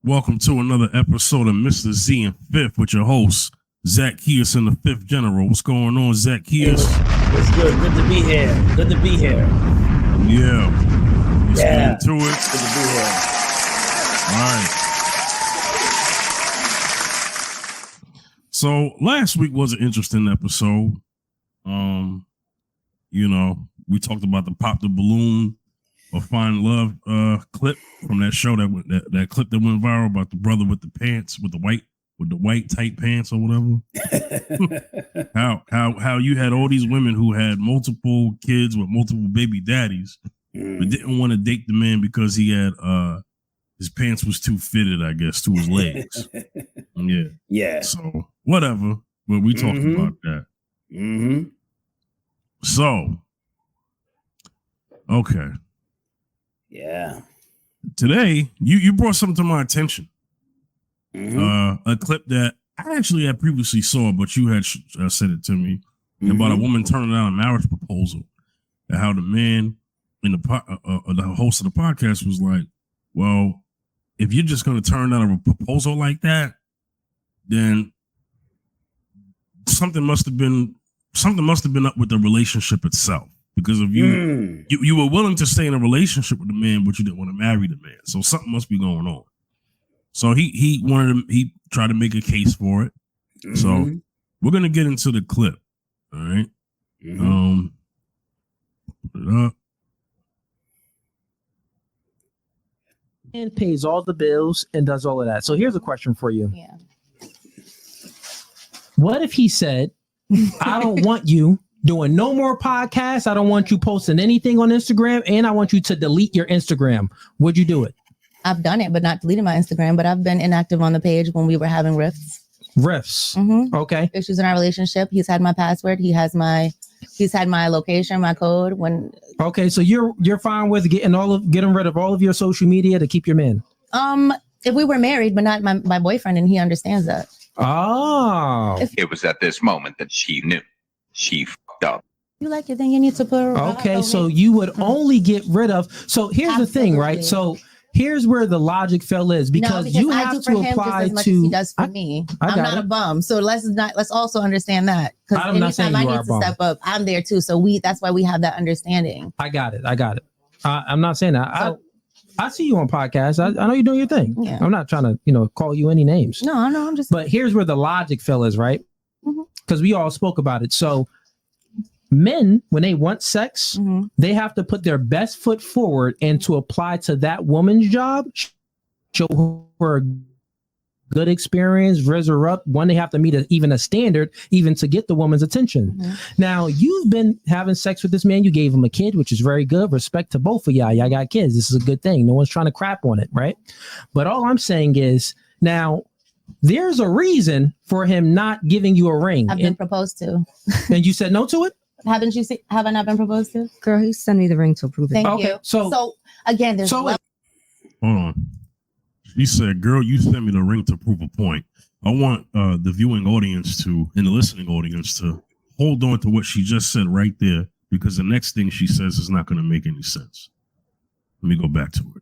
Welcome to another episode of Mr. Z and Fifth with your host, Zacchaeus and the Fifth General. What's going on, Zacchaeus? It's good. Good to be here. Good to be here. Yeah. Let's get into it. Good to be here. All right. So last week was an interesting episode. We talked about the Pop the Balloon or Find Love clip from that show that clip that went viral about the brother with the pants with the white tight pants or whatever. how you had all these women who had multiple kids with multiple baby daddies, but didn't want to date the man because he had his pants was too fitted, I guess, to his legs. Yeah. So whatever, but we talked about that. Mm-hmm. So, okay. Yeah. Today, you brought something to my attention. A clip that I actually had previously saw, but you had sent it to me about a woman turning down a marriage proposal, and how the man in the host of the podcast was like, "Well, if you're just going to turn down a proposal like that, then something must have been up with the relationship itself. Because if you were willing to stay in a relationship with the man, but you didn't want to marry the man, so something must be going on." So he tried to make a case for it. So we're gonna get into the clip. All right. Put it up. And pays all the bills and does all of that. So here's a question for you. Yeah. What if he said, "I don't want you doing no more podcasts. I don't want you posting anything on Instagram, and I want you to delete your Instagram"? Would you do it? I've done it, but not deleted my Instagram. But I've been inactive on the page when we were having rifts. Okay. Issues in our relationship. He's had my password. He's had my location, my code. Okay, so you're fine with getting rid of all of your social media to keep your man? If we were married, but not my boyfriend, and he understands that. Oh. It was at this moment that she knew she fucked up. You like it, then you need to put her. Okay, so you would only get rid of. So here's the thing, right? So here's where the logic fell is because you have to apply to. He does for me. I'm not a bum, so let's also understand that. Because anytime I need to step up, I'm there too. So that's why we have that understanding. I got it. I'm not saying that. I see you on podcasts. I know you're doing your thing. Yeah. I'm not trying to, call you any names. No, I'm just. But here's where the logic fell is, right? Because we all spoke about it. So men, when they want sex, they have to put their best foot forward and to apply to that woman's job, show her a good experience, raise her up. One, they have to meet even a standard, even to get the woman's attention. Now, you've been having sex with this man. You gave him a kid, which is very good. Respect to both of y'all. Y'all got kids. This is a good thing. No one's trying to crap on it, right? But all I'm saying is now, there's a reason for him not giving you a ring. I've been proposed to. And you said no to it? Haven't you seen? Have I not been proposed to? Girl, he sent me the ring to approve it. Thank you. So again, there's. Hold on. She said, "Girl, you sent me the ring to prove a point." I want the viewing audience and the listening audience to hold on to what she just said right there, because the next thing she says is not going to make any sense. Let me go back to it.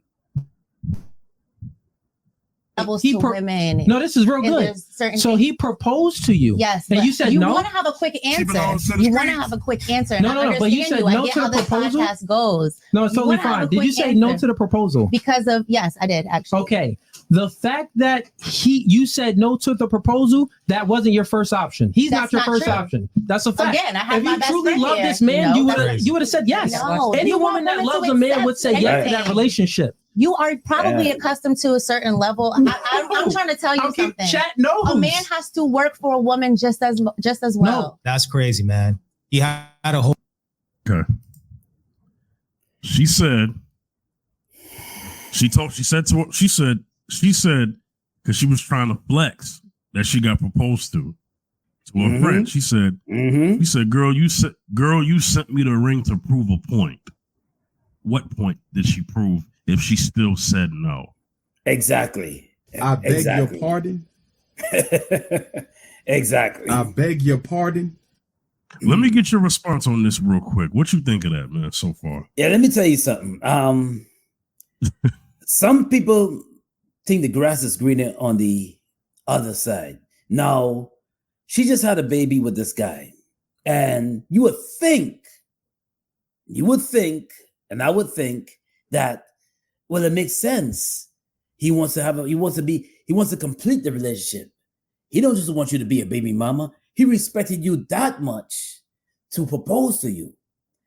Women. No, this is real good. So he proposed to you. Yes. And you said you no? want to have a quick answer. You want to have a quick answer. No, but you said no to the proposal? I get how this podcast goes. No, it's totally fine. Did you say no to the proposal? Because of, yes, I did actually. Okay. The fact that you said no to the proposal, that wasn't your first option. He's not your first option. That's a fact. Again, I have if my you best truly friend love here, this man, you would have said yes. No, any woman that loves a man would say yes to that relationship. You are probably accustomed to a certain level. I'm trying to tell you something. A man has to work for a woman just as well. No, that's crazy, man. He had a whole. Okay. She said, because she was trying to flex that she got proposed to a friend. She said, girl, you sent me the ring to prove a point. What point did she prove if she still said no? Exactly. I beg your pardon. Exactly. I beg your pardon. Let me get your response on this real quick. What you think of that, man, so far? Yeah, let me tell you something. Some people think the grass is greener on the other side. Now, she just had a baby with this guy. And you would think, and I would think that, well, it makes sense. He wants to complete the relationship. He don't just want you to be a baby mama. He respected you that much to propose to you.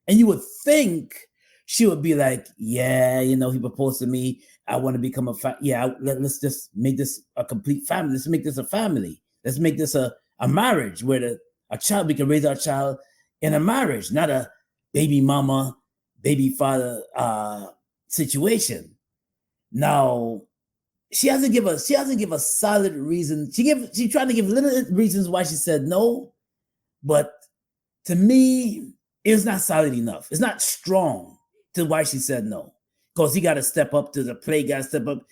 And you would think she would be like, yeah, he proposed to me. I want to become let's just make this a complete family. Let's make this a family. Let's make this a marriage where we can raise our child in a marriage, not a baby mama, baby father situation. Now, she hasn't give a solid reason. She tried to give little reasons why she said no, but to me, it's not solid enough. It's not strong to why she said no. Because he got to step up to the plate, got to step up.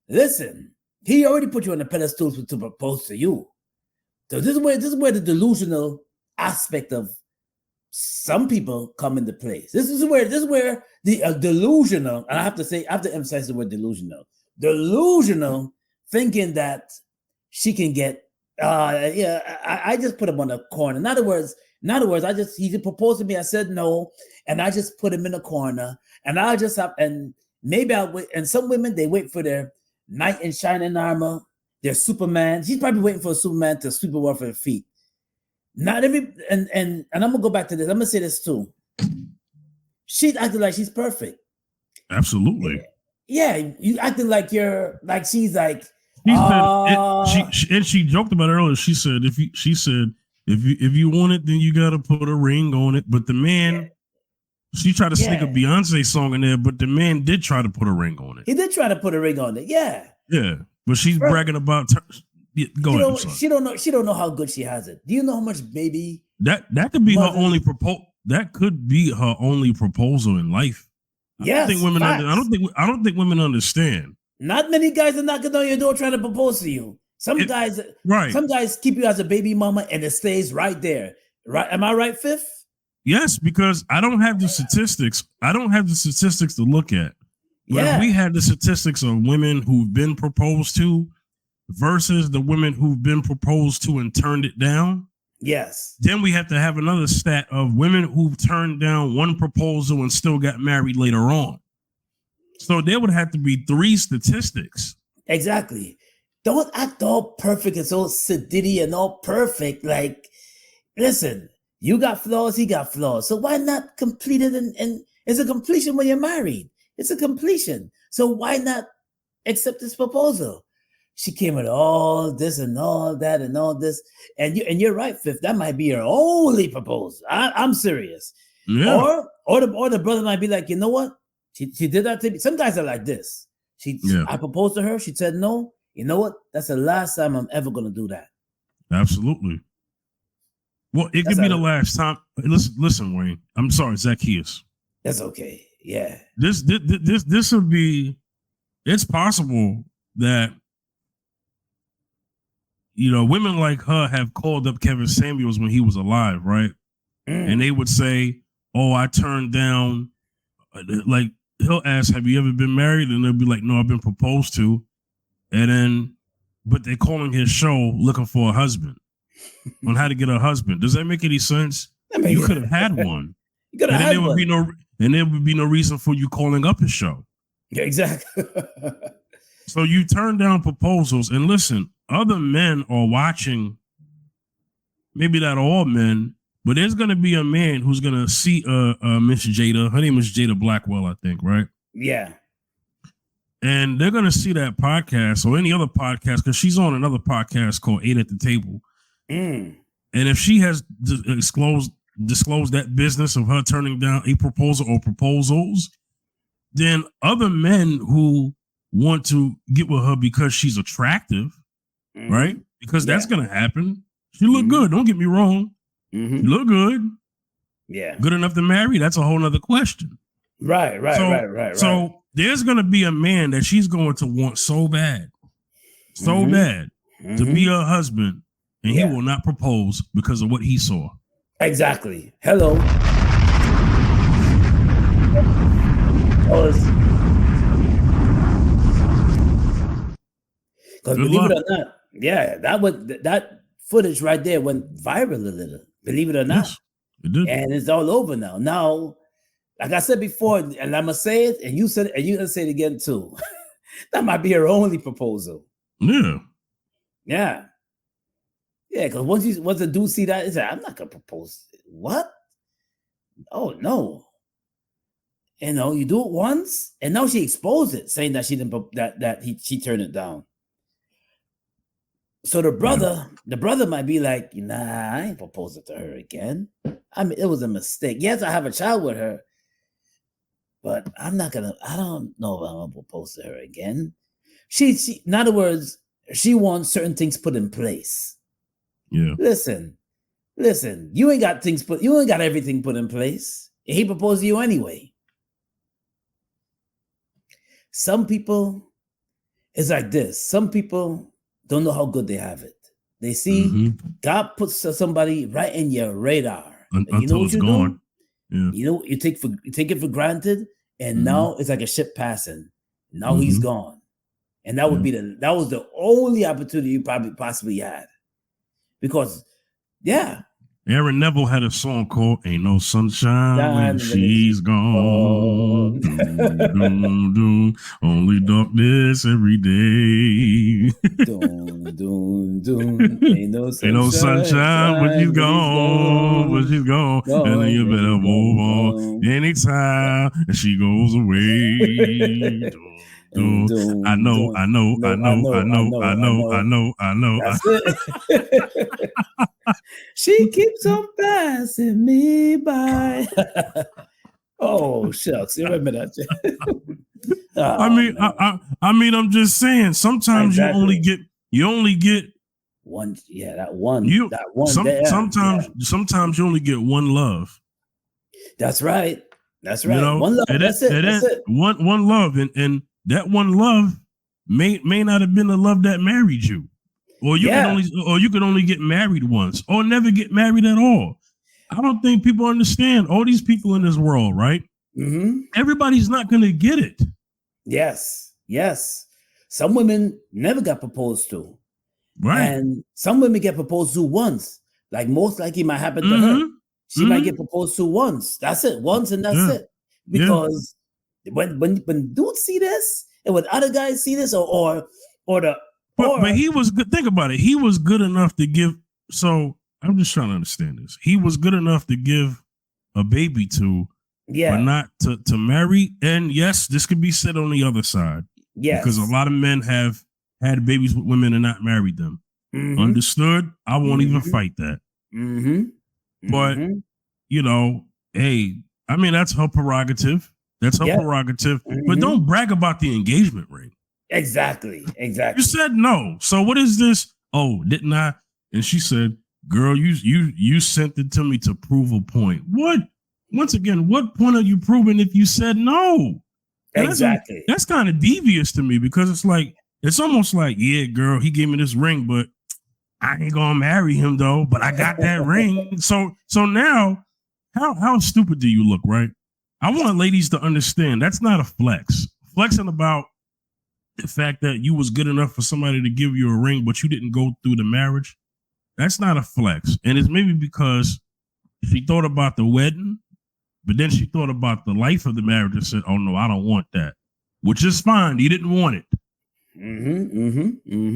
Listen, he already put you on the pedestal to propose to you. So this is where the delusional aspect of some people come into place. This is where the delusional, and I have to emphasize the word delusional. Delusional thinking that she can get I just put him on the corner. In other words, he proposed to me, I said no, and I just put him in the corner, and and some women, they wait for their knight in shining armor, their Superman. She's probably waiting for a Superman to sweep her off her feet. Not every and I'm gonna go back to this. I'm gonna say this too. She's acting like she's perfect. Absolutely. Yeah, you acting like you're like she's like. She joked about it earlier. She said if you want it, then you gotta put a ring on it. But the man, she tried to sneak a Beyonce song in there, but the man did try to put a ring on it. He did try to put a ring on it. Yeah. Yeah, but she's bragging about. Go ahead. She don't know how good she has it. Do you know how much baby? That could be her only proposal. That could be her only proposal in life. Yes, I don't think women understand. Not many guys are knocking on your door trying to propose to you. Some guys keep you as a baby mama and it stays right there. Right? Am I right, Fifth? Yes, because I don't have the statistics. I don't have the statistics to look at. But if we had the statistics of women who've been proposed to versus the women who've been proposed to and turned it down. Yes. Then we have to have another stat of women who've turned down one proposal and still got married later on. So there would have to be 3 statistics. Exactly. Don't act all perfect and so sedity and all perfect. Like, listen, you got flaws, he got flaws. So why not complete it? And it's a completion when you're married. It's a completion. So why not accept this proposal? She came with all this and all that and all this. And you're right, Fifth. That might be her only proposal. I'm serious. Yeah. Or the brother might be like, you know what? She did that to me. Some guys are like this. I proposed to her. She said no. You know what? That's the last time I'm ever going to do that. Absolutely. Well, it could be the last time. Listen, Wayne. I'm sorry, Zacchaeus. That's okay. Yeah. This would be. It's possible that women like her have called up Kevin Samuels when he was alive, right? And they would say, "Oh, I turned down." Like he'll ask, "Have you ever been married?" And they'll be like, "No, I've been proposed to." And then, but they're calling his show looking for a husband on how to get a husband. Does that make any sense? You could have had one. You and there would be no reason for you calling up his show. Yeah, exactly. So you turn down proposals, and listen, other men are watching. Maybe not all men, but there's going to be a man who's going to see Miss Jada. Her name is Jada Blackwell, I think, right? Yeah. And they're going to see that podcast or any other podcast because she's on another podcast called 8 at the Table. And if she has disclosed that business of her turning down a proposal or proposals, then other men who want to get with her because she's attractive, right? Because that's going to happen. She look good. Don't get me wrong. You look good. Yeah. Good enough to marry? That's a whole nother question. Right. So there's going to be a man that she's going to want so bad to be her husband, and he will not propose because of what he saw. Exactly. Hello. Because believe it or not, that footage right there went viral a little. Believe it or not. Yes, it did. And it's all over now. Now, like I said before, and I'm gonna say it, and you said it, and you're gonna say it again too. That might be her only proposal. Yeah. Yeah. Yeah, because once a dude see that, he said, I'm not gonna propose. What? Oh no. You know, you do it once, and now she exposed it, saying that she didn't she turned it down. So the brother might be like, nah, I ain't proposing to her again. I mean, it was a mistake. Yes, I have a child with her, but I don't know if I'm gonna propose to her again. She in other words, she wants certain things put in place. Yeah. Listen, you ain't got everything put in place. He proposed to you anyway. Some people, it's like this. Some people don't know how good they have it. They see God puts somebody right in your radar. Until you know what it's you gone. do? Yeah. You know, you take it for granted, and now it's like a ship passing. Now he's gone. And that would be that was the only opportunity you possibly had. Because, Aaron Neville had a song called Ain't No Sunshine When She's Gone. Doom, doom, doom. Only darkness every day. Doom, doom, doom. Ain't no sunshine when she's gone. When she's gone. And then you better move on. Anytime she goes away. I know. That's it. She keeps on passing me by. Oh shucks, you remember that? I mean, I'm just saying. Sometimes you only get one. Yeah, that one. Sometimes you only get one love. That's right. That's right. You know, one love. That's it. One love, and that one love may not have been the love that married you, or you can only get married once, or never get married at all. I don't think people understand. All these people in this world, right? Everybody's not going to get it. Yes. Some women never got proposed to, right? And some women get proposed to once. Like most likely might happen to her. She might get proposed to once. That's it, once, and that's it. Because when dudes see this, and when other guys see this, but he was good. Think about it. He was good enough to give. So I'm just trying to understand this. He was good enough to give a baby to, but not to marry. And yes, this could be said on the other side. Yes, because a lot of men have had babies with women and not married them. Understood? I won't even fight that. But you know, hey, I mean that's her prerogative. That's her prerogative. But don't brag about the engagement ring. Exactly. You said no. So what is this? Oh, didn't I? And she said, "Girl, you sent it to me to prove a point." What? Once again, what point are you proving if you said no? And exactly. That's kind of devious to me because it's almost like, yeah, girl, he gave me this ring, but I ain't gonna marry him though. But I got that ring. So now, how stupid do you look, right? I want ladies to understand that's not a flex. Flexing about the fact that you was good enough for somebody to give you a ring, but you didn't go through the marriage. That's not a flex. And it's maybe because she thought about the wedding, but then she thought about the life of the marriage and said, oh no, I don't want that, which is fine. You didn't want it.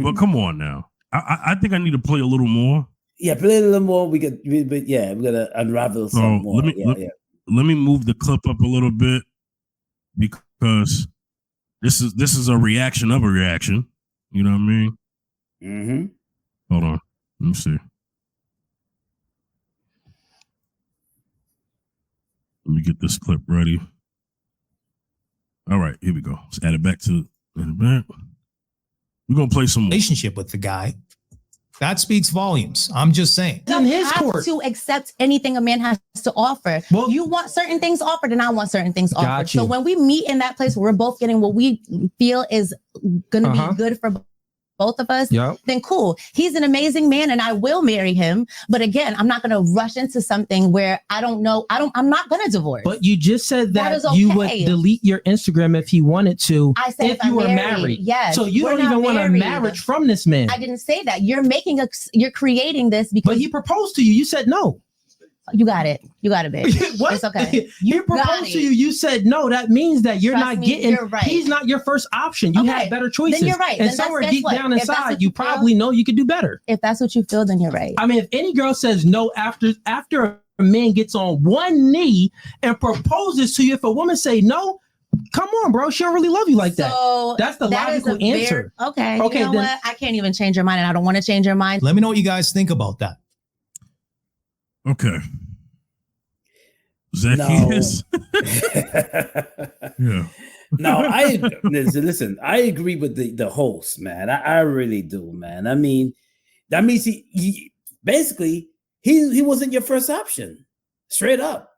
But come on now. I think I need to play a little more. Yeah, play a little more. We gotta unravel some more. Let me move the clip up a little bit because this is a reaction of a reaction. You know what I mean? Hold on. Let me see. Let me get this clip ready. All right, here we go. Let's add it back to the back. We're gonna play some relationship with the guy. That speaks volumes. I'm just saying. You don't have to accept anything a man has to offer. Well, you want certain things offered, and I want certain things offered. So when we meet in that place where we're both getting what we feel is going to be good for both of us, Yep. then cool. He's an amazing man and I will marry him. But again, I'm not going to rush into something where I don't know. I'm not going to divorce. But you just said that is okay. you would delete your Instagram if you wanted to. I said if you were married. Yes. So you don't even want a marriage from this man. I didn't say that. You're creating this because. But he proposed to you. You said no. You got it. You got it, bitch. What? It's okay. You proposed to you. You said no. That means that you're not getting. You're right. He's not your first option. You had better choices. Then you're right. And Then somewhere guess deep what? down If that's inside, what you feel, probably know you could do better. If that's what you feel, then you're right. I mean, if any girl says no after a man gets on one knee and proposes to you, if a woman say no, come on, bro. She don't really love you like that. So that's the logical answer. Okay. You know then, what? I can't even change your mind, and I don't want to change your mind. Let me know what you guys think about that. Okay. Zacchaeus. No. Yeah. No, listen, I agree with the host, man. I really do, man. I mean, that means he basically he wasn't your first option. Straight up.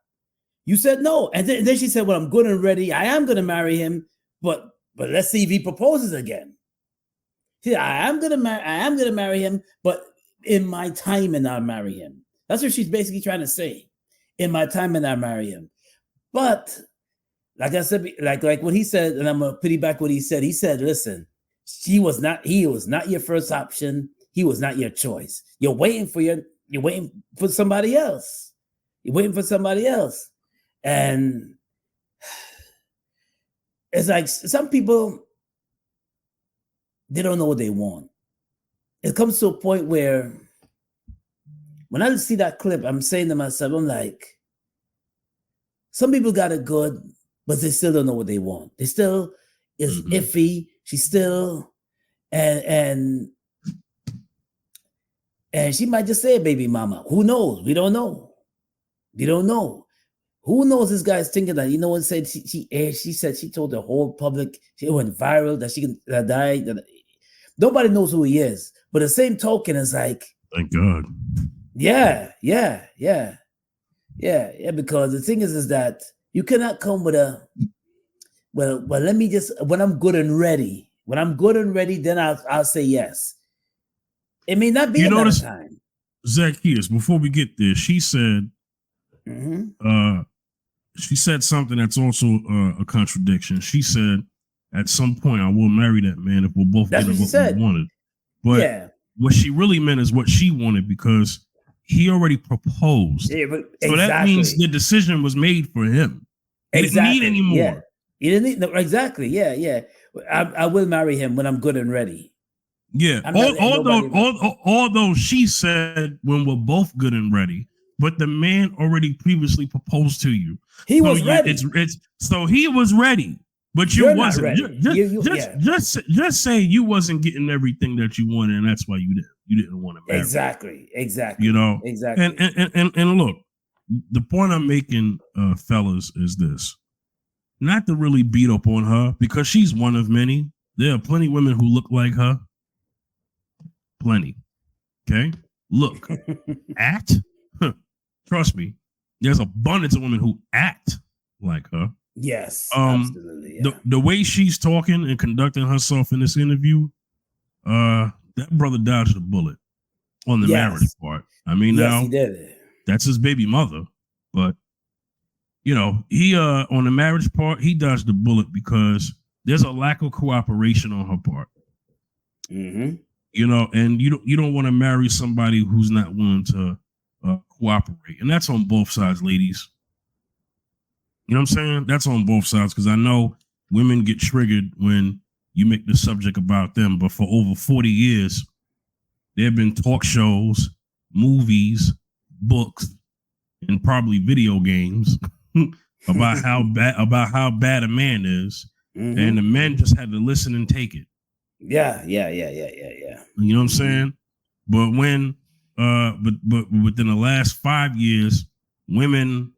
You said no. And then she said, well, I'm good and ready. I am gonna marry him, but let's see if he proposes again. See, I am gonna marry him, but in my time and I'll marry him. That's what she's basically trying to say. In my time and I marry him. But like I said, like what he said, and I'm gonna piggyback what he said. He said, listen, he was not your first option. He was not your choice. You're waiting for somebody else. You're waiting for somebody else. And it's like some people, they don't know what they want. It comes to a point where when I see that clip, I'm saying to myself, I'm like, some people got it good, but they still don't know what they want. They still is iffy. She's still, and she might just say baby mama. Who knows? We don't know. We don't know. Who knows this guy's thinking that, you know what, said she said she told the whole public, it went viral, that she died. Nobody knows who he is. But the same token is like, thank God. Yeah, because the thing is that you cannot come with a, well, let me just, when I'm good and ready, then I'll say yes. It may not be another time. Zacchaeus, before we get there, she said, she said something that's also a contradiction. She said, at some point, I will marry that man if we're both getting what we wanted. But what she really meant is what she wanted, because he already proposed. Yeah, so that means the decision was made for him. He didn't need any more. Yeah. He didn't need, exactly. Yeah. I will marry him when I'm good and ready. Yeah. Although she said when we're both good and ready, but the man already previously proposed to you. He was ready. So he was ready, but you wasn't. Just say you wasn't getting everything that you wanted, and that's why you didn't want to marry. Exactly. You know, exactly. And look, the point I'm making, fellas, is this: not to really beat up on her, because she's one of many. There are plenty of women who look like her. Plenty. Okay, look, act. Trust me, there's abundance of women who act like her. Yes, absolutely. Yeah. The way she's talking and conducting herself in this interview, that brother dodged a bullet on the marriage part. I mean, now he did. That's his baby mother, but you know, he on the marriage part, he dodged the bullet because there's a lack of cooperation on her part. You know, and you don't want to marry somebody who's not willing to cooperate, and that's on both sides, ladies. You know what I'm saying? That's on both sides, because I know women get triggered when you make the subject about them, but for over 40 years, there have been talk shows, movies, books, and probably video games about how bad a man is, and the men just had to listen and take it. Yeah. You know what I'm saying? But when but within the last 5 years, women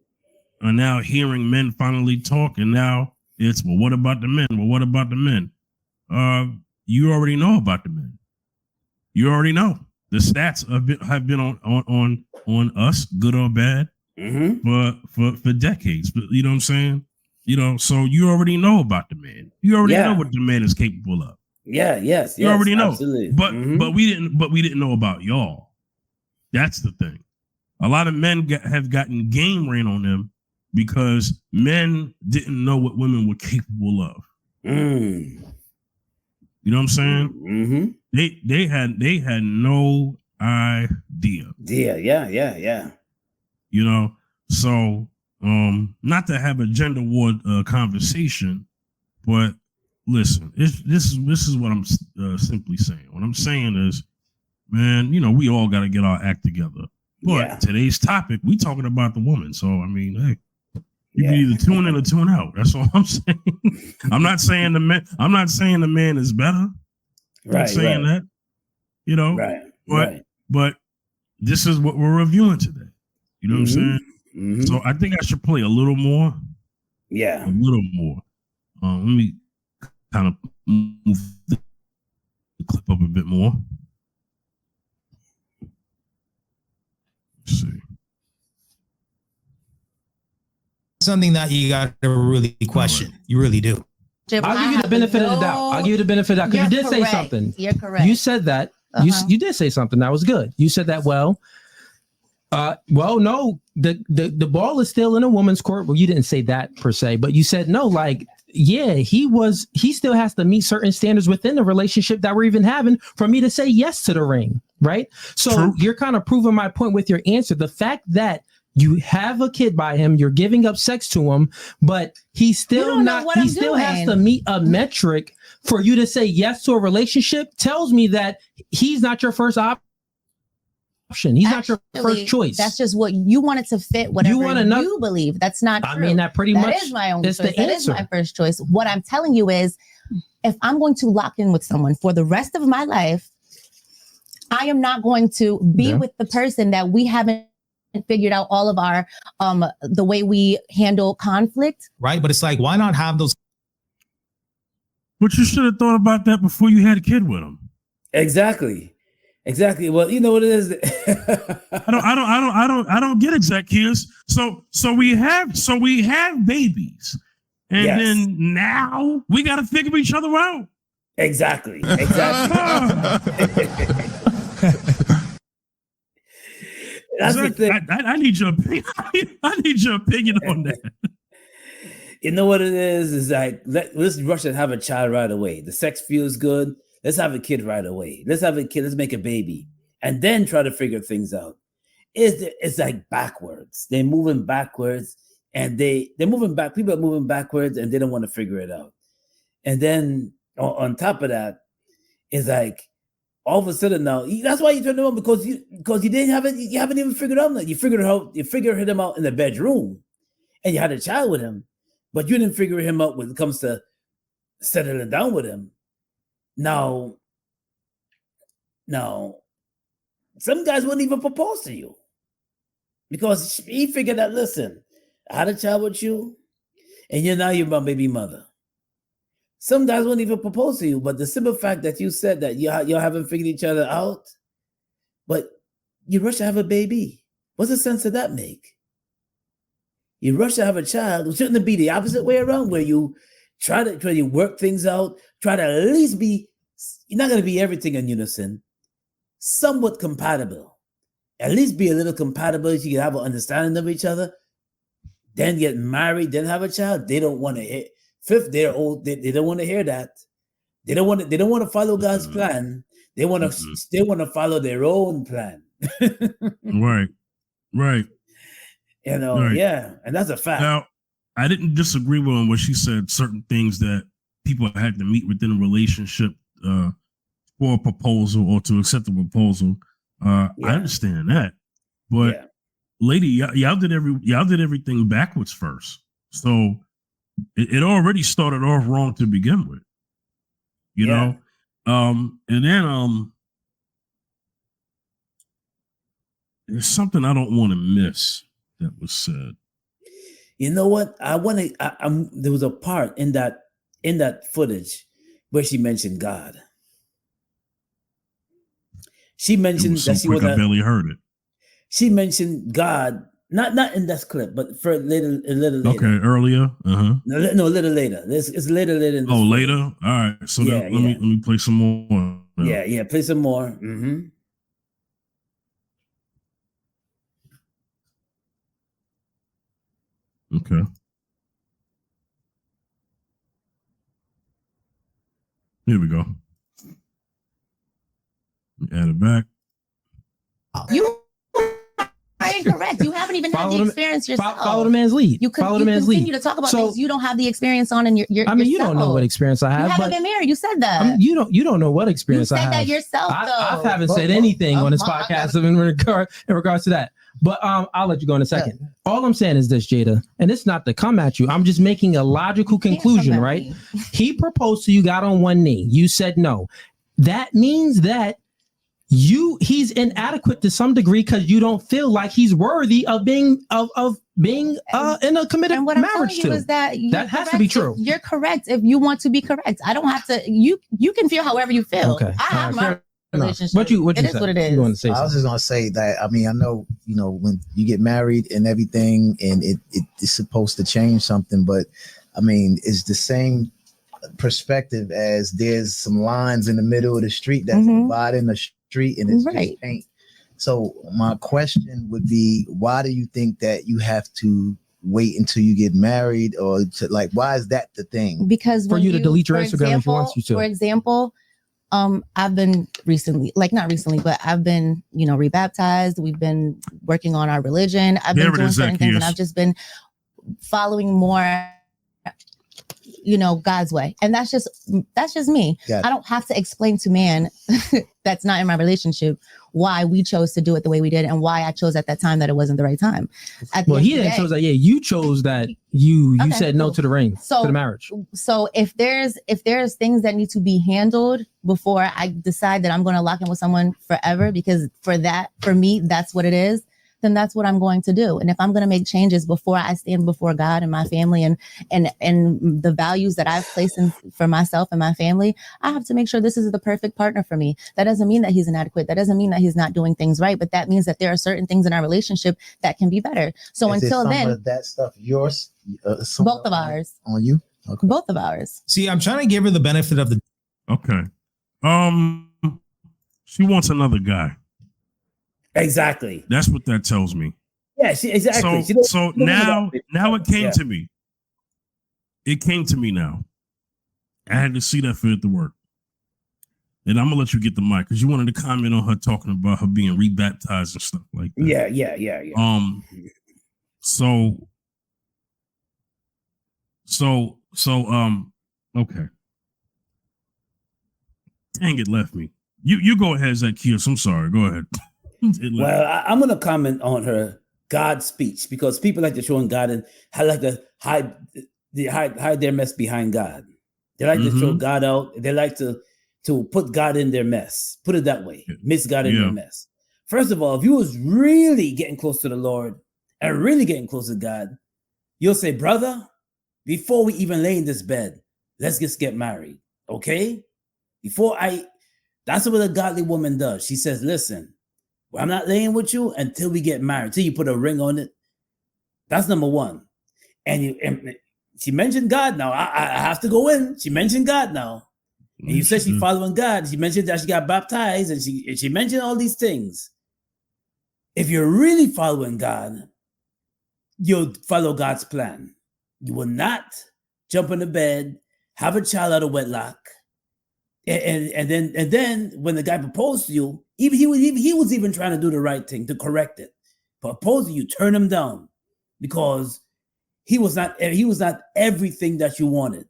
are now hearing men finally talk, and now it's, well, what about the men? Well, what about the men? You already know about the men. You already know. The stats have been on us, good or bad, for decades. But you know what I'm saying? You know, so you already know about the man. You already know what the man is capable of. Yeah, yes. You already know. Absolutely. But we didn't know about y'all. That's the thing. A lot of men have gotten game ran on them because men didn't know what women were capable of. You know what I'm saying? They had no idea. Yeah. You know, so not to have a gender war conversation, but listen, this is what I'm simply saying. What I'm saying is, man, you know, we all got to get our act together. But today's topic, we talking about the woman. So I mean, hey, you can either tune in or tune out. That's all I'm saying. I'm not saying the man is better. I'm not saying that. You know, but this is what we're reviewing today. You know what I'm saying? So I think I should play a little more. Yeah. A little more. Let me kind of move the clip up a bit more. Let's see. Something that you got to really question. Right. You really do. I'll give you the benefit of the doubt. I'll give you the benefit of the doubt because you did say something. You're correct. You said that. You did say something that was good. You said that, no, the ball is still in a woman's court. Well, you didn't say that per se, but you said no, like, yeah, he still has to meet certain standards within the relationship that we're even having for me to say yes to the ring, right? So you're kind of proving my point with your answer. The fact that you have a kid by him, you're giving up sex to him, but he still has to meet a metric for you to say yes to a relationship tells me that he's not your first option. He's not your first choice. That's just what you want it to fit whatever you believe. That's not true. I mean, that pretty much is my only choice. That is my first choice. What I'm telling you is, if I'm going to lock in with someone for the rest of my life, I am not going to be with the person that we haven't figured out all of our the way we handle conflict. Right, but it's like, why not have those? But you should have thought about that before you had a kid with him. Exactly. Well, you know what it is. I don't get exact kids. So we have babies, and then now we got to figure each other out. Exactly. That's the thing. I need your opinion. I need your opinion on that. You know what it is? Is like let's rush and have a child right away. The sex feels good. Let's have a kid right away. Let's have a kid. Let's make a baby, and then try to figure things out. It's like backwards. They're moving backwards, and they're moving back. People are moving backwards, and they don't want to figure it out. And then on top of that, it's like all of a sudden now. That's why you turned him on because you didn't have it. You haven't even figured out that you figured him out in the bedroom, and you had a child with him, but you didn't figure him out when it comes to settling down with him. Now, some guys wouldn't even propose to you because he figured out, listen, I had a child with you, and you're my baby mother. Some guys wouldn't even propose to you, but the simple fact that you said that y'all haven't figured each other out, but you rush to have a baby. What's the sense of that make? You rush to have a child. Shouldn't it be the opposite way around, where you try to work things out, try to at least be, you're not going to be everything in unison, somewhat compatible. At least be a little compatible so you can have an understanding of each other. Then get married, then have a child. They don't want to hear. Fifth, they're old. They don't want to hear that. They don't want to follow God's plan. They want to follow their own plan. Right. You know, yeah, and that's a fact. Now, I didn't disagree with her when she said certain things that people had to meet within a relationship for a proposal or to accept a proposal. I understand that, but lady, y'all did everything backwards first, so it already started off wrong to begin with. You know, and then there's something I don't want to miss that was said. You know what? There was a part in that footage where she mentioned God. She mentioned that I barely heard it. She mentioned God Not in this clip, but for a little later. Okay, earlier. No, a little later. It's later in this later. All right. So yeah, then let me play some more. Yeah. Play some more. Mm-hmm. Okay. Here we go. Add it back. You are incorrect. You haven't even had the experience yourself. Follow the man's lead. You continue to talk about things you don't have the experience on, and you don't know what experience I have. You haven't been married. You said that. You don't know what experience I have. You said that yourself, though. I haven't said anything on this podcast in regards to that. But I'll let you go in a second. Yeah. All I'm saying is this, Jada, and it's not to come at you. I'm just making a logical conclusion, right? He proposed to you, got on one knee. You said no. That means that he's inadequate to some degree because you don't feel like he's worthy of being in a committed and what I'm marriage telling you is that has to be true. You're correct if you want to be correct. I don't have to. You can feel however you feel. Okay. I have my relationship. What you it is what it is. I was just gonna say that. I mean, I know when you get married and everything, and it's supposed to change something, but I mean, it's the same perspective as there's some lines in the middle of the street that's dividing the street, and it's just paint. So my question would be, why do you think that you have to wait until you get married, or to why is that the thing? Because for you to delete your Instagram if you want you to. For example, I've been not recently, but I've been, rebaptized. We've been working on our religion. I've been doing certain things, and I've just been following more, God's way. And that's just me. I don't have to explain to man that's not in my relationship why we chose to do it the way we did, and why I chose at that time that it wasn't the right time. He didn't chose that. Yeah, you chose that. You said no to the ring, to the marriage. So if there's things that need to be handled before I decide that I'm going to lock in with someone forever, because for me, that's what it is, then that's what I'm going to do. And if I'm going to make changes before I stand before God and my family and the values that I've placed in for myself and my family, I have to make sure this is the perfect partner for me. That doesn't mean that he's inadequate. That doesn't mean that he's not doing things right, but that means that there are certain things in our relationship that can be better. So until then, of that stuff yours, both of ours on you, okay. Both of ours. See, I'm trying to give her the benefit of the. Okay. She wants another guy. Exactly. That's what that tells me. Yeah, exactly. So now it came to me. It came to me now. I had to see that for it to work. And I'm gonna let you get the mic because you wanted to comment on her talking about her being rebaptized and stuff like that. Yeah. Okay. Dang, it left me. You go ahead, Zacchaeus. I'm sorry. Go ahead. Well, I'm going to comment on her God speech, because people like to show in God and like to hide their mess behind God. They like to show God out. They like to put God in their mess. Put it that way. Miss God in their mess. First of all, if you was really getting close to the Lord and really getting close to God, you'll say, brother, before we even lay in this bed, let's just get married. Okay? That's what a godly woman does. She says, listen, I'm not laying with you until we get married, until you put a ring on it. That's number one. And she mentioned God now. I have to go in. She mentioned God now. And you said she's following God. She mentioned that she got baptized, and she mentioned all these things. If you're really following God, you'll follow God's plan. You will not jump in the bed, have a child out of wedlock, and then when the guy proposed to you, even he was even trying to do the right thing to correct it. Proposed to you, turn him down because he was not everything that you wanted.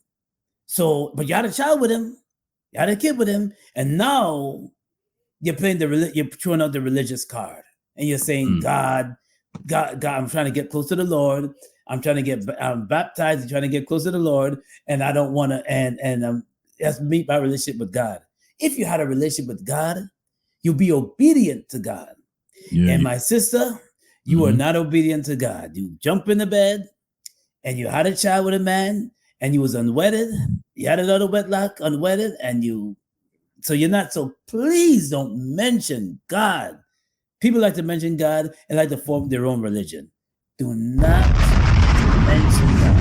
So, but you had a child with him, you had a kid with him, and now you're playing you're throwing out the religious card, and you're saying, God, I'm trying to get close to the Lord. I'm trying to get baptized. I'm trying to get close to the Lord, and I don't want to. And that's meet my relationship with God. If you had a relationship with God, you'll be obedient to God. Yeah. And my sister, you are not obedient to God. You jump in the bed, and you had a child with a man, and you was unwedded. You had another wedlock, unwedded, so you're not. So please don't mention God. People like to mention God and like to form their own religion. Do not mention God.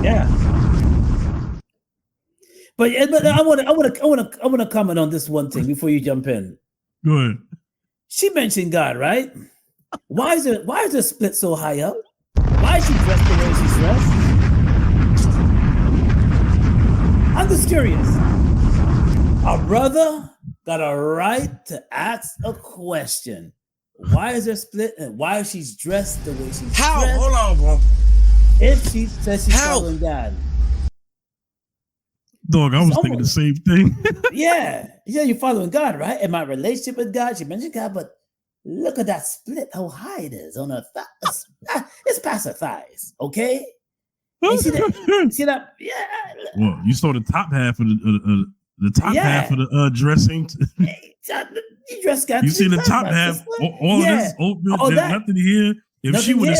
Yeah. But I want to comment on this one thing before you jump in. Go ahead. She mentioned God, right? Why is the split so high up? Why is she dressed the way she's dressed? I'm just curious. Our brother got a right to ask a question. Why is there split and why is she dressed the way she's dressed? Hold on, bro. If she says she's following God. Dog, I was thinking the same thing. Yeah, you're following God, right? In my relationship with God, she mentioned God, but look at that split, how high it is on her thighs. It's past her thighs, okay? You see that? Yeah. Well, you saw the top half of the top half of the dressing. You dress God. You see the top half, all of this open, there's nothing here. If she would have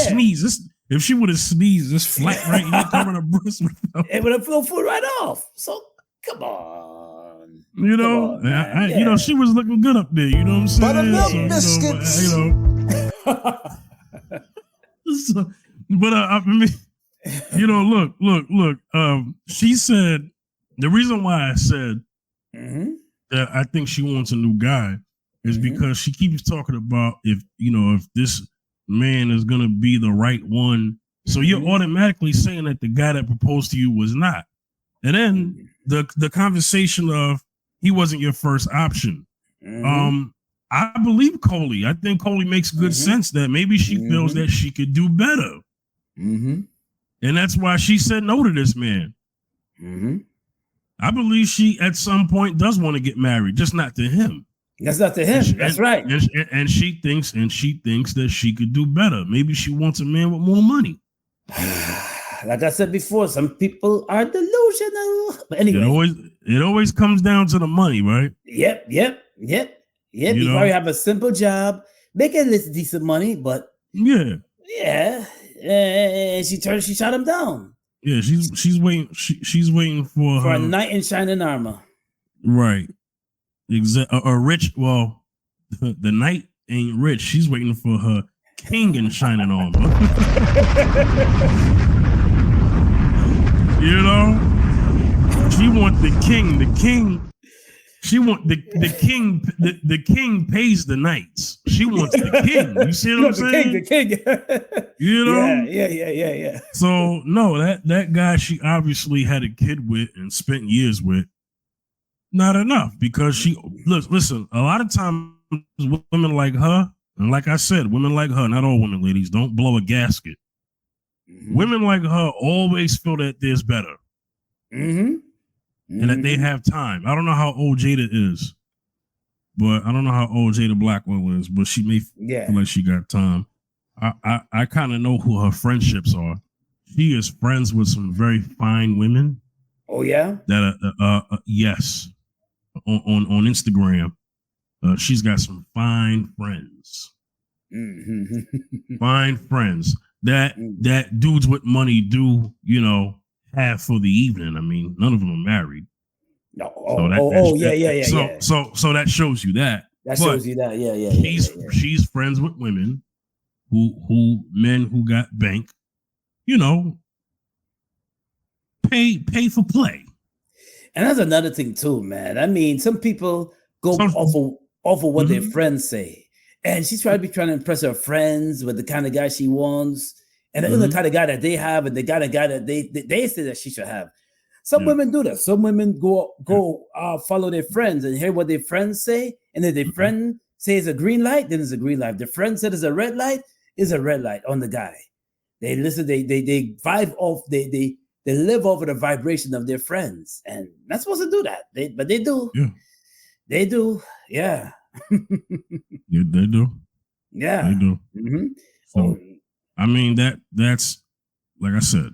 sneezed, this flat right here covering her breast. It would have flown food right off. So come on. You know, you know, she was looking good up there. You know what I'm saying? Buttermilk biscuits. But I mean, you know, look. She said the reason why I said that I think she wants a new guy is because she keeps talking about if this man is gonna be the right one. So you're automatically saying that the guy that proposed to you was not. And then the conversation of he wasn't your first option. I believe Coley. I think Coley makes good sense that maybe she feels that she could do better. And that's why she said no to this man. I believe she at some point does want to get married, just not to him. That's not to him. That's right. And she thinks that she could do better. Maybe she wants a man with more money. Like I said before, some people are delusional. But anyway, it always comes down to the money, right? Yep. You probably have a simple job, make a little decent money, but and she shot him down. Yeah, she's waiting. She's waiting for a knight in shining armor. Right. A rich. Well, the knight ain't rich. She's waiting for her king in shining armor. You know, she want the king. The king. She want the king. The king pays the knights. She wants the king. You see what I'm saying? The king. You know? Yeah. So no, that guy she obviously had a kid with and spent years with. Not enough because she listen. A lot of times, women like her, and like I said, women like her. Not all women, ladies. Don't blow a gasket. Women like her always feel that there's better. And that they have time. I don't know how old Jada is, but I don't know how old Jada Blackwell is, but she may feel like she got time. I kind of know who her friendships are. She is friends with some very fine women. Oh yeah? That yes. On Instagram. She's got some fine friends. Fine friends. That dudes with money do, have for the evening. I mean, none of them are married. No. Yeah. So that shows you that. That shows you that. Yeah. She's friends with women who men who got bank, pay for play. And that's another thing too, man. I mean, some people go off of what their friends say. And she's trying to impress her friends with the kind of guy she wants. And the kind of guy that they have, and the kind of guy that they say that she should have. Some women do that. Some women go follow their friends and hear what their friends say. And if their friend says a green light, then it's a green light. If the friend said it's a red light, it's a red light on the guy. They listen, they vibe off, they live over the vibration of their friends. And not supposed to do that. But they do. Yeah. They do. Yeah. Yeah, they do. Yeah. They do. So, I mean, that's like I said,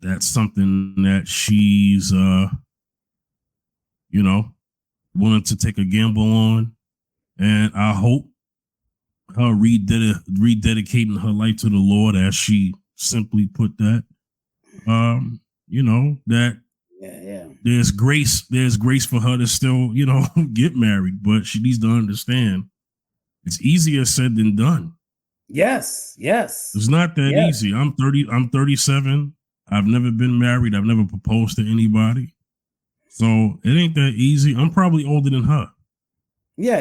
that's something that she's willing to take a gamble on. And I hope her rededicating her life to the Lord, as she simply put that, that there's grace for her to still, get married, but she needs to understand it's easier said than done. Yes. It's not that easy. I'm 37. I've never been married. I've never proposed to anybody. So it ain't that easy. I'm probably older than her. Yeah.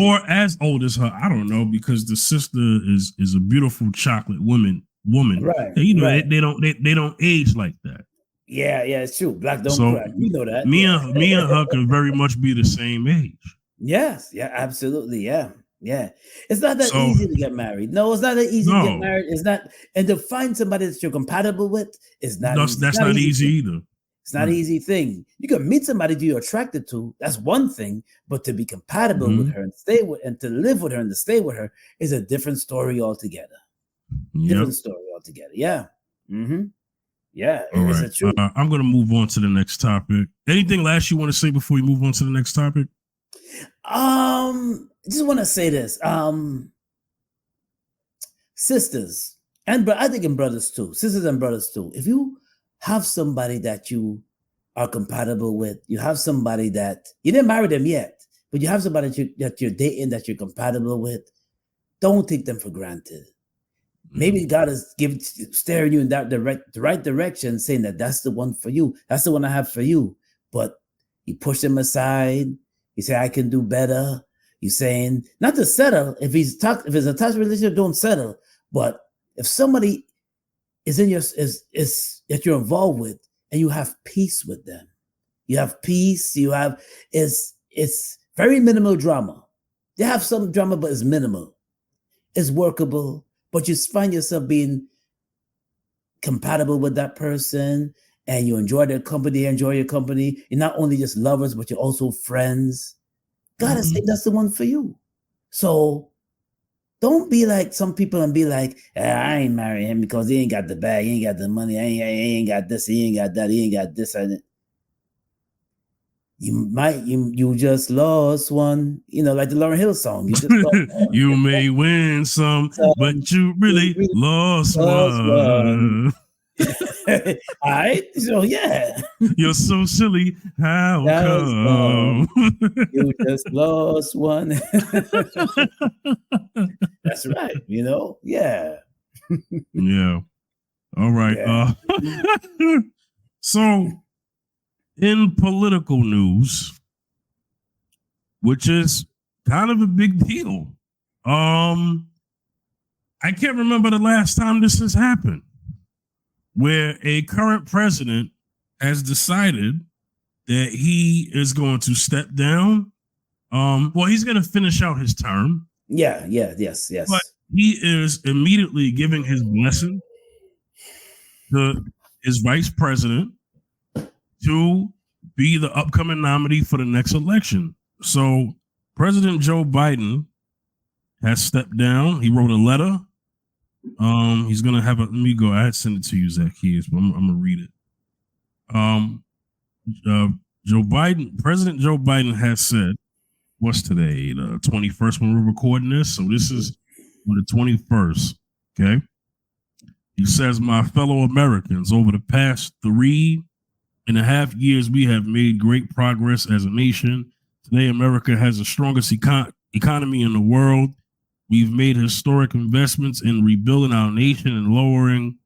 Or as old as her. I don't know, because the sister is a beautiful chocolate woman. Right. You know, they don't age like that. Yeah, it's true. Black don't crack. You know that. Me and her can very much be the same age. Yes, absolutely. Yeah. It's not that easy to get married. No, it's not that easy to get married. It's not, and to find somebody that you're compatible with is not. That's not easy either. It's not an easy thing. You can meet somebody that you're attracted to. That's one thing, but to be compatible with her and stay with, and to live with her and to stay with her is a different story altogether. Different story altogether. Yeah. Mm-hmm. Yeah. All right. I'm going to move on to the next topic. Anything last you want to say before we move on to the next topic? Just want to say this. Sisters, and I think in brothers too, sisters and brothers too. If you have somebody that you are compatible with, you have somebody that you didn't marry them yet, but you have somebody that you're dating that you're compatible with, don't take them for granted. Maybe God is staring you in that the right direction, saying that that's the one for you. That's the one I have for you. But you push them aside. You say, I can do better. You're saying not to settle. If it's a touch relationship, don't settle. But if somebody is in is that you're involved with, and you have peace with them, you have peace. It's very minimal drama. They have some drama, but it's minimal. It's workable. But you find yourself being compatible with that person, and you enjoy their company, enjoy your company. You're not only just lovers, but you're also friends. God is saying that's the one for you. So don't be like some people and be like, I ain't marrying him because he ain't got the bag, he ain't got the money, he ain't got this, he ain't got that, he ain't got this. And you just lost one, like the Lauryn Hill song. You just lost you may win some, but you really lost one. All right, so yeah, you're so silly. How come you just lost one? That's right. Yeah. Yeah. All right. Yeah. So, in political news, which is kind of a big deal, I can't remember the last time this has happened, where a current president has decided that he is going to step down. He's going to finish out his term. Yes. But he is immediately giving his blessing to his vice president to be the upcoming nominee for the next election. So President Joe Biden has stepped down. He wrote a letter. He's gonna have let me go. I had sent it to you, Zacchaeus, but I'm gonna read it. President Joe Biden has said, what's today? The 21st when we're recording this. So this is on the 21st. Okay. He says, my fellow Americans, over the past 3.5 years, we have made great progress as a nation. Today, America has the strongest economy in the world. We've made historic investments in rebuilding our nation and lowering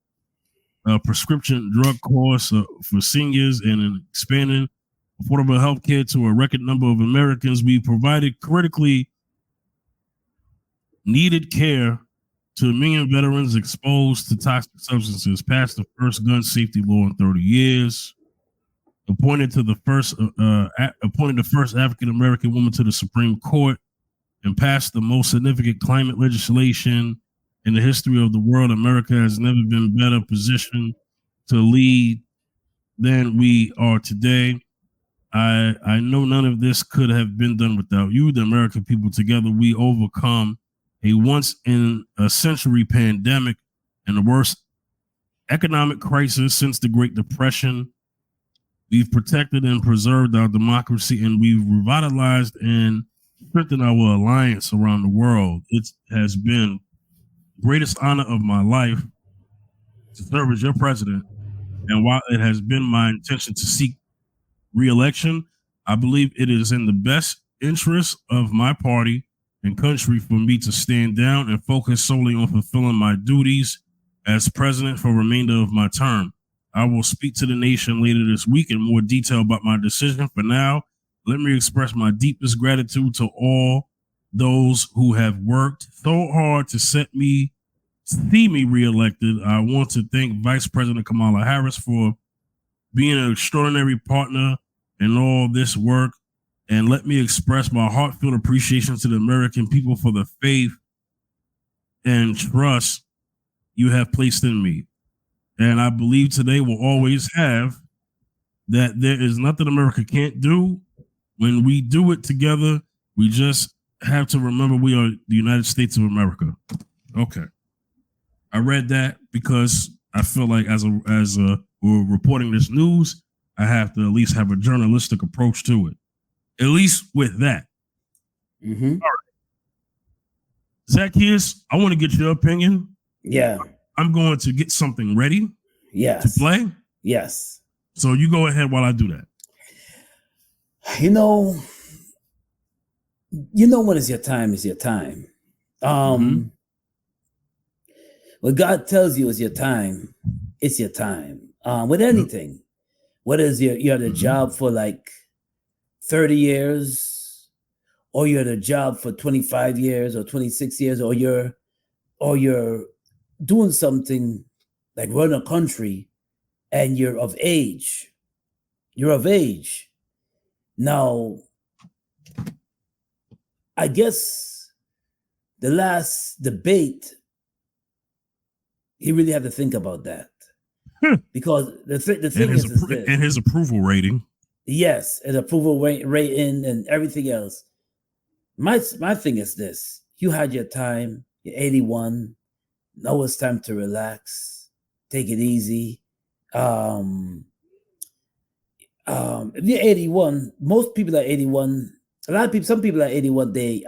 prescription drug costs for seniors and in expanding affordable health care to a record number of Americans. We provided critically needed care to a million veterans exposed to toxic substances, passed the first gun safety law in 30 years, appointed the first African-American woman to the Supreme Court, and passed the most significant climate legislation in the history of the world. America has never been better positioned to lead than we are today. I know none of this could have been done without you, the American people. Together, we overcome a once-in-a-century pandemic and the worst economic crisis since the Great Depression. We've protected and preserved our democracy, and we've revitalized and strengthened our alliance around the world. It has been the greatest honor of my life to serve as your president. And while it has been my intention to seek re-election, I believe it is in the best interest of my party and country for me to stand down and focus solely on fulfilling my duties as president for the remainder of my term. I will speak to the nation later this week in more detail about my decision. For now, let me express my deepest gratitude to all those who have worked so hard to see me reelected. I want to thank Vice President Kamala Harris for being an extraordinary partner in all this work. And let me express my heartfelt appreciation to the American people for the faith and trust you have placed in me. And I believe today will always have that there is nothing America can't do. When we do it together, we just have to remember we are the United States of America. Okay. I read that because I feel like as we're reporting this news, I have to at least have a journalistic approach to it. At least with that. Mm-hmm. All right. Zacchaeus, I want to get your opinion. Yeah. I'm going to get something ready Yes. to play. Yes. So you go ahead while I do that. You know when it's your time, it's your time. What God tells you is your time, it's your time. With anything, whether it's you're at a job for like 30 years, or you're at a job for 25 years or 26 years, or you're doing something like run a country and you're of age. You're of age. Now, I guess the last debate, he really had to think about that. Because the thing is this. And his approval rating. Yes, and approval rating and everything else. My thing is this. You had your time, you're 81. Now it's time to relax. Take it easy. If you're 81, most people are 81. Some people are 81, they're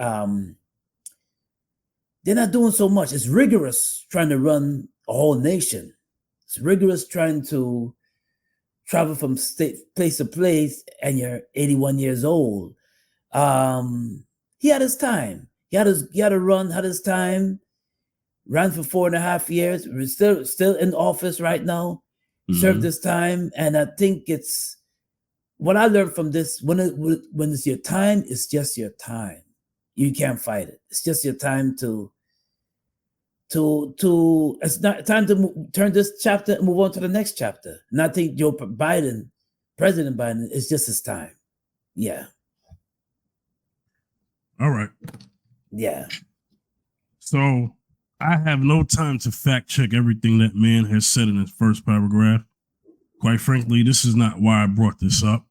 not doing so much. It's rigorous trying to run a whole nation. It's rigorous trying to travel from place to place, and you're 81 years old. He had his time. He had to run, had his time. Ran for 4.5 years. We're still in office right now. Served his time, and I think it's what I learned from this. When it's your time, it's just your time. You can't fight it. It's just your time to. It's not time to turn this chapter and move on to the next chapter. And I think President Biden, it's just his time. Yeah. All right. Yeah. So I have no time to fact check everything that man has said in his first paragraph. Quite frankly, this is not why I brought this up.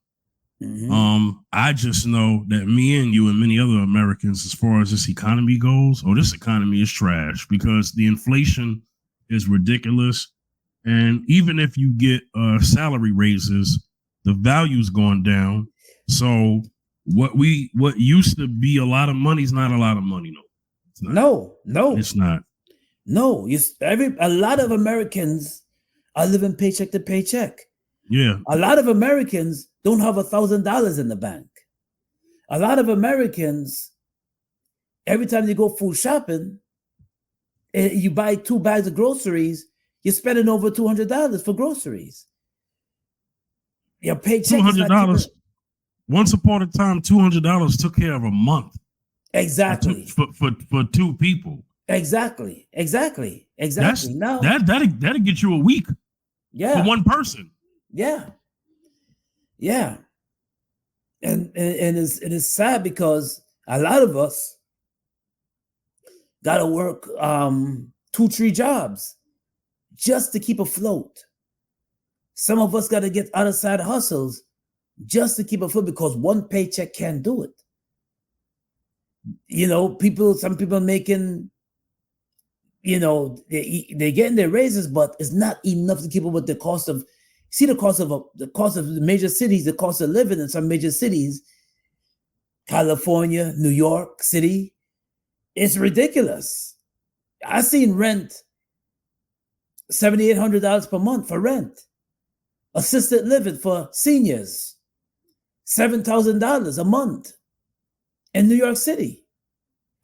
I just know that me and you and many other Americans, as far as this economy goes, this economy is trash because the inflation is ridiculous. And even if you get salary raises, the value's gone down. So what used to be a lot of money is not a lot of money. No, it's not. No, a lot of Americans are living paycheck to paycheck. Yeah. A lot of Americans don't have $1,000 in the bank. A lot of Americans, every time you go food shopping, you buy 2 bags of groceries, you're spending over $200 for groceries. Your paycheck $200. Once upon a time, $200 took care of a month. Exactly. For 2 people. Exactly. Now that'll get you a week. Yeah. For one person. Yeah. And it is sad because a lot of us gotta work 2-3 jobs just to keep afloat. Some of us gotta get other side hustles just to keep afloat because one paycheck can't do it. Some people making, they're getting their raises, but it's not enough to keep up with the cost of. See the cost of the major cities, the cost of living in some major cities, California, New York City, it's ridiculous. I seen rent $7,800 per month for rent. Assisted living for seniors, $7,000 a month in New York City.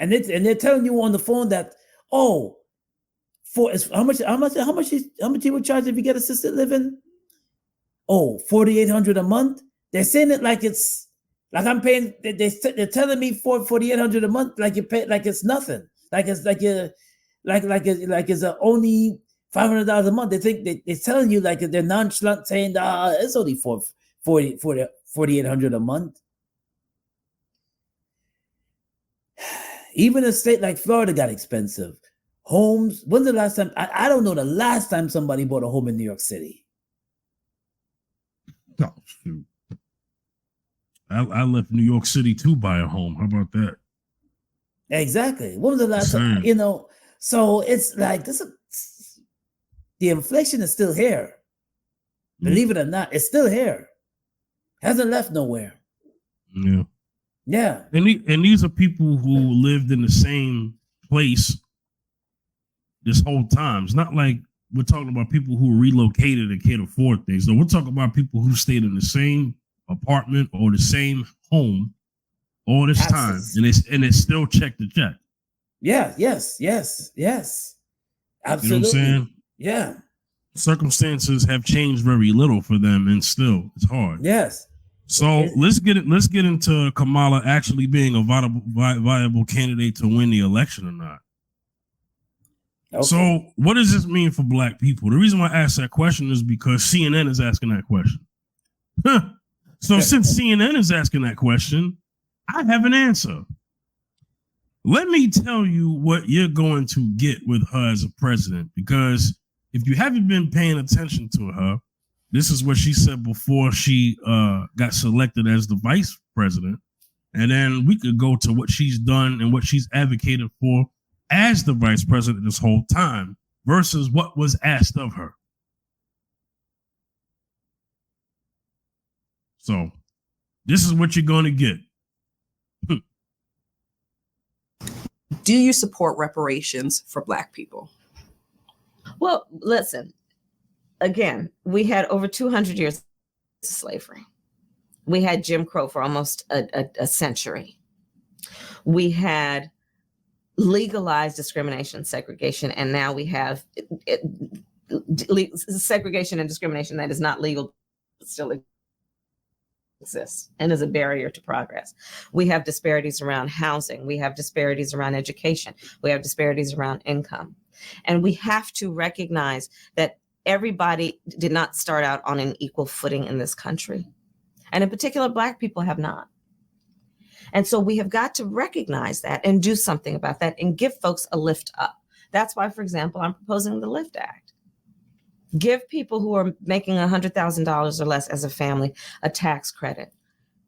and they're telling you on the phone that how much you would charge if you get assisted living? Oh, $4,800 a month. They're saying it like it's like I'm paying. They're telling me $4,800 a month like you pay like it's nothing. Like it's only $500 a month. They think they're telling you like they're nonchalant saying it's only $4,800 a month. Even a state like Florida got expensive. Homes. When's the last time? I don't know the last time somebody bought a home in New York City. No, shoot. I left New York City to buy a home. How about that? Exactly. When was the last time? You know, so it's like this. The inflation is still here. Believe it or not, it's still here. Hasn't left nowhere. Yeah. Yeah. And these are people who lived in the same place this whole time. It's not like we're talking about people who relocated and can't afford things. So we're talking about people who stayed in the same apartment or the same home all this time, and it's still check to check. Yeah. Yes. Absolutely. You know what I'm saying? Yeah. Circumstances have changed very little for them, and still it's hard. Yes. So let's get into Kamala actually being a viable candidate to win the election or not. Okay. So what does this mean for black people? The reason why I asked that question is because CNN is asking that question. So since CNN is asking that question, I have an answer. Let me tell you what you're going to get with her as a president, because if you haven't been paying attention to her, this is what she said before she got selected as the vice president. And then we could go to what she's done and what she's advocated for as the vice president this whole time versus what was asked of her. So this is what you're going to get. Do you support reparations for Black people? Well, listen, again, we had over 200 years of slavery. We had Jim Crow for almost a century. We had legalized discrimination, segregation, and now we have segregation and discrimination that is not legal, but still exists and is a barrier to progress. We have disparities around housing. We have disparities around education. We have disparities around income. And we have to recognize that everybody did not start out on an equal footing in this country. And in particular, Black people have not. And so we have got to recognize that and do something about that and give folks a lift up. That's why, for example, I'm proposing the LIFT Act. Give people who are making $100,000 or less as a family a tax credit,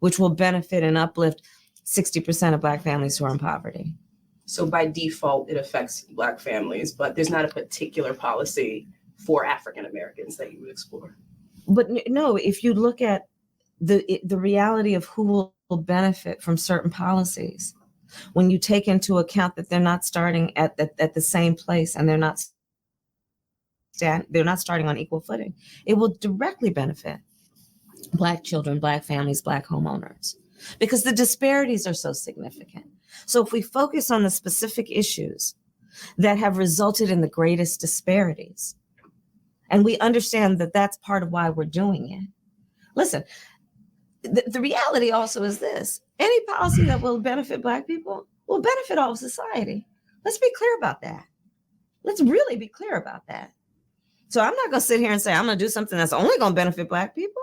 which will benefit and uplift 60% of Black families who are in poverty. So by default, it affects Black families, but there's not a particular policy for African Americans that you would explore. But no, if you look at the reality of who will benefit from certain policies, when you take into account that they're not starting at the same place and they're not starting on equal footing, it will directly benefit Black children, Black families, Black homeowners, because the disparities are so significant. So if we focus on the specific issues that have resulted in the greatest disparities, and we understand that that's part of why we're doing it. Listen, the reality also is this: any policy that will benefit Black people will benefit all of society. Let's be clear about that. Let's really be clear about that. So I'm not going to sit here and say I'm going to do something that's only going to benefit Black people.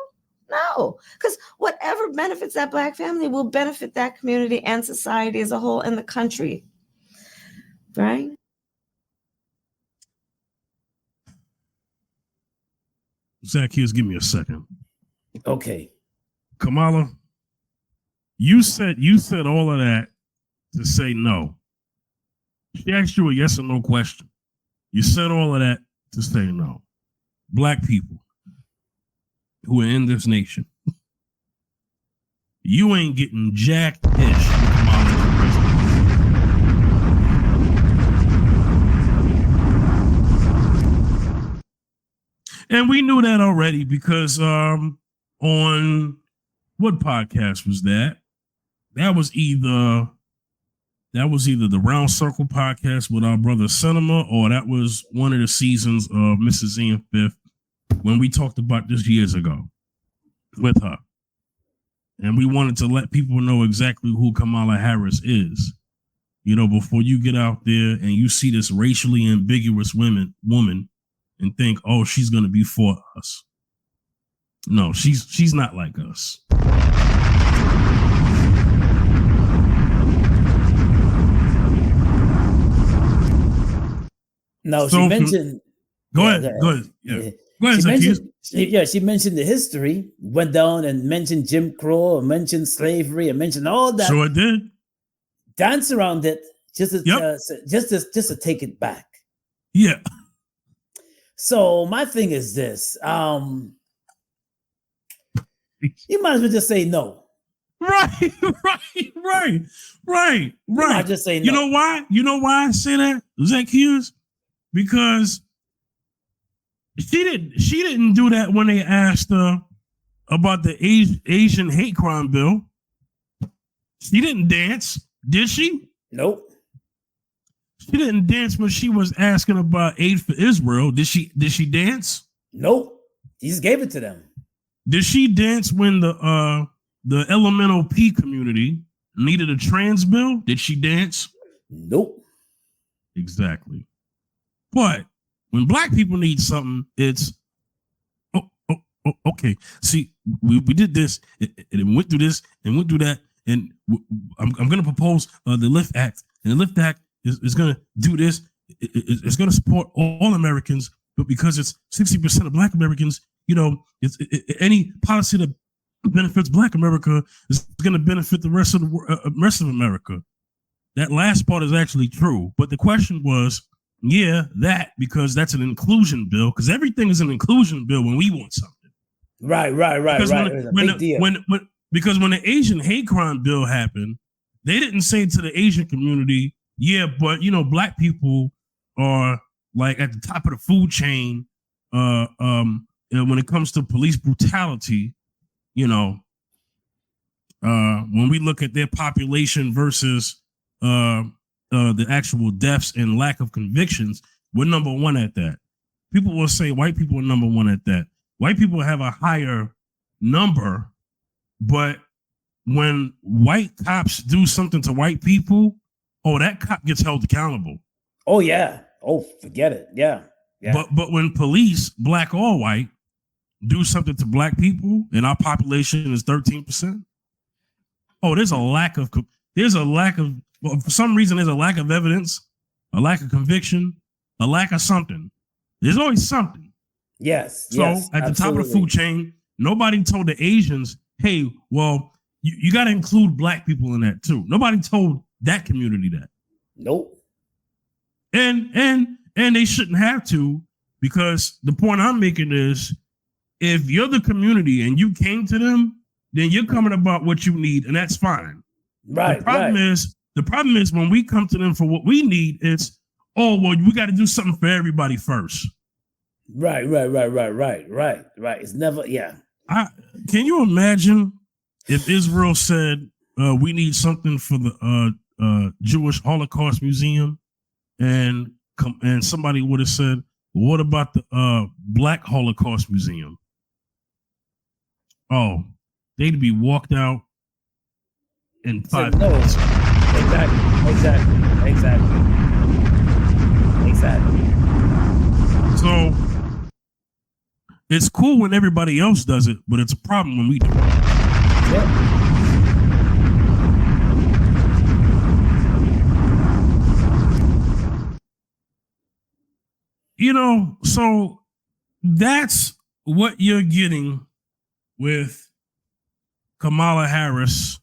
No, because whatever benefits that Black family will benefit that community and society as a whole and the country. Right? Zacchaeus, give me a second. Okay. Kamala, you said all of that to say no. She asked you a yes or no question. You said all of that to say no. Black people who are in this nation, you ain't getting jack ish with Kamala as president. And we knew that already because on what podcast was that? That was either That was either the Round Circle podcast with our brother Cinema, or that was one of the seasons of Mrs. Ian Fifth when we talked about this years ago with her. And we wanted to let people know exactly who Kamala Harris is. You know, before you get out there and you see this racially ambiguous woman and think, oh, she's going to be for us. No, she's not like us. No, So she mentioned. Go ahead. Go ahead. Yeah. Go ahead, She mentioned the history, went down and mentioned Jim Crow, and mentioned slavery, and mentioned all that. So it did. Dance around it just to take it back. Yeah. So my thing is this: you might as well just say no. Right. You might just say no. You know why? You know why I say that, Zacchaeus? Because she didn't do that when they asked her about the Asian hate crime bill. She didn't dance, did she? Nope. She didn't dance when she was asking about aid for Israel. Did she dance? Nope. He just gave it to them. Did she dance when the elemental P community needed a trans bill? Did she dance? Nope. Exactly. But when black people need something, it's okay. See, we did this and went through this and went through that, and I'm going to propose the Lift Act, and the Lift Act is going to do this. It's going to support all Americans, but because it's 60% of Black Americans, you know, any policy that benefits Black America is going to benefit the rest of America. That last part is actually true, but the question was, yeah, because that's an inclusion bill, because everything is an inclusion bill when we want something. Right. Because because when the Asian hate crime bill happened, they didn't say to the Asian community, yeah, but you know, Black people are like at the top of the food chain when it comes to police brutality. You know, when we look at their population versus the actual deaths and lack of convictions, we're number one at that. People will say white people are number one at that. White people have a higher number, but when white cops do something to white people, oh, that cop gets held accountable. Oh yeah. Oh, forget it. Yeah. But when police, Black or white, do something to Black people, and our population is 13%, oh, there's a lack of well, for some reason, there's a lack of evidence, a lack of conviction, a lack of something. There's always something. Yes. So at the top of the food chain, nobody told the Asians, hey, well, you got to include Black people in that too. Nobody told that community that. Nope. And they shouldn't have to, because the point I'm making is, if you're the community and you came to them, then you're coming about what you need, and that's fine. Right. The problem is when we come to them for what we need, it's, oh, well, we got to do something for everybody first. Right. It's never, yeah. Can you imagine if Israel said, we need something for the Jewish Holocaust Museum, and somebody would have said, what about the Black Holocaust Museum? Oh, they'd be walked out in 5 minutes. Exactly. So it's cool when everybody else does it, but it's a problem when we do it. Yep. You know, so that's what you're getting with Kamala Harris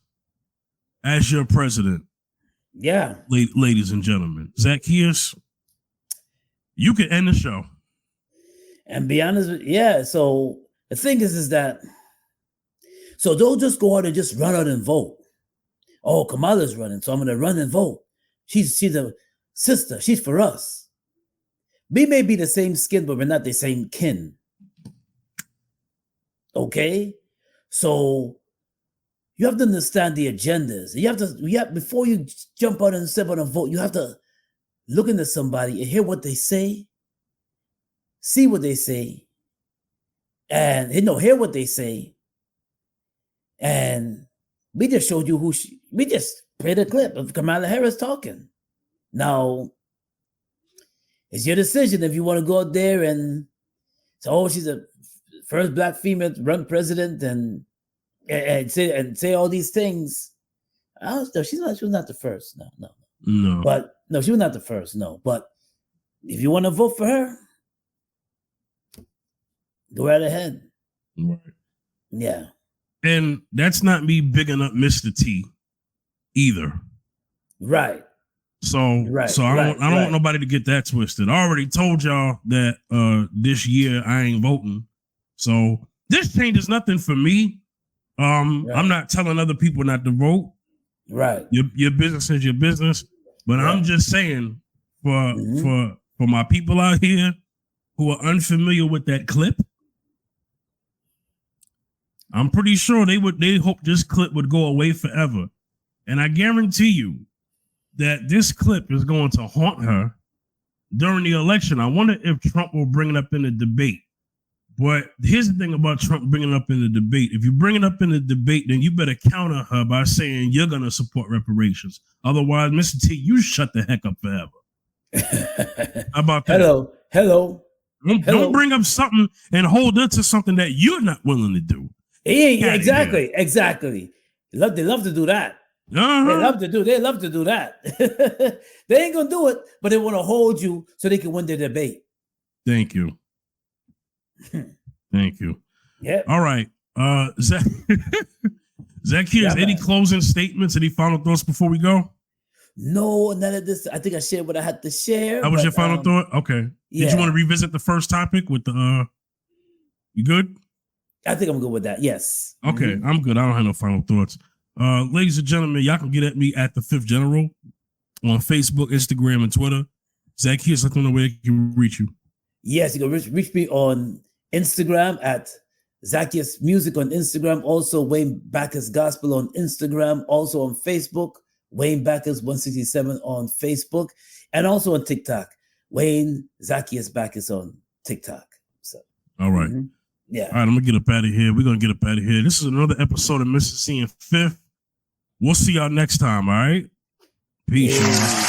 as your president. Yeah. Ladies and gentlemen, Zacchaeus, you can end the show. And be honest with so the thing is that, so don't just go out and just run out and vote. Oh, Kamala's running, so I'm gonna run and vote. She's a sister, she's for us. We may be the same skin, but we're not the same kin. Okay? So you have to understand the agendas. You have before you jump out and step on a vote, you have to look into somebody and hear what they say, see what they say, and hear what they say. And we just showed you we just played a clip of Kamala Harris talking. Now, it's your decision if you want to go out there and say, oh, she's the first black female to run president and say all these things. I don't know. She was not the first. No. But no, she was not the first. No. But if you want to vote for her, go right ahead. Right. Yeah. And that's not me bigging up Mr. T either. Right. So I don't want nobody to get that twisted. I already told y'all that this year I ain't voting. So this changes nothing for me. Right. I'm not telling other people not to vote. Right. Your business is your business. But I'm just saying for my people out here who are unfamiliar with that clip, I'm pretty sure they hope this clip would go away forever. And I guarantee you that this clip is going to haunt her during the election. I wonder if Trump will bring it up in the debate. But here's the thing about Trump bringing it up in the debate. If you bring it up in the debate, then you better counter her by saying you're going to support reparations. Otherwise, Mr. T, you shut the heck up forever. How about that? Hello. Don't bring up something and hold her to something that you're not willing to do. Yeah, exactly. They love to do that. Uh-huh. They love to do that. They ain't gonna do it, but they want to hold you so they can win the debate. Thank you. Thank you. Yeah. All right. Zacchaeus, any closing statements, any final thoughts before we go? No, none of this. I think I shared what I had to share. That was your final thought? Okay. Yeah. Did you want to revisit the first topic with the you good? I think I'm good with that. Yes. Okay, I'm good. I don't have no final thoughts. Ladies and gentlemen, y'all can get at me at the Fifth General on Facebook, Instagram, and Twitter. Zacchaeus, let them know where they can reach you. Yes, you can reach me on Instagram at Zacchaeus Music on Instagram. Also, Wayne Backus Gospel on Instagram. Also on Facebook, Wayne Backus 167 on Facebook, and also on TikTok, Wayne Zacchaeus Backus on TikTok. So, all right. Yeah. All right, I'm gonna get up out of here. We're gonna get up out of here. This is another episode of Mr. C and Fifth. We'll see y'all next time. All right. Peace. Yeah.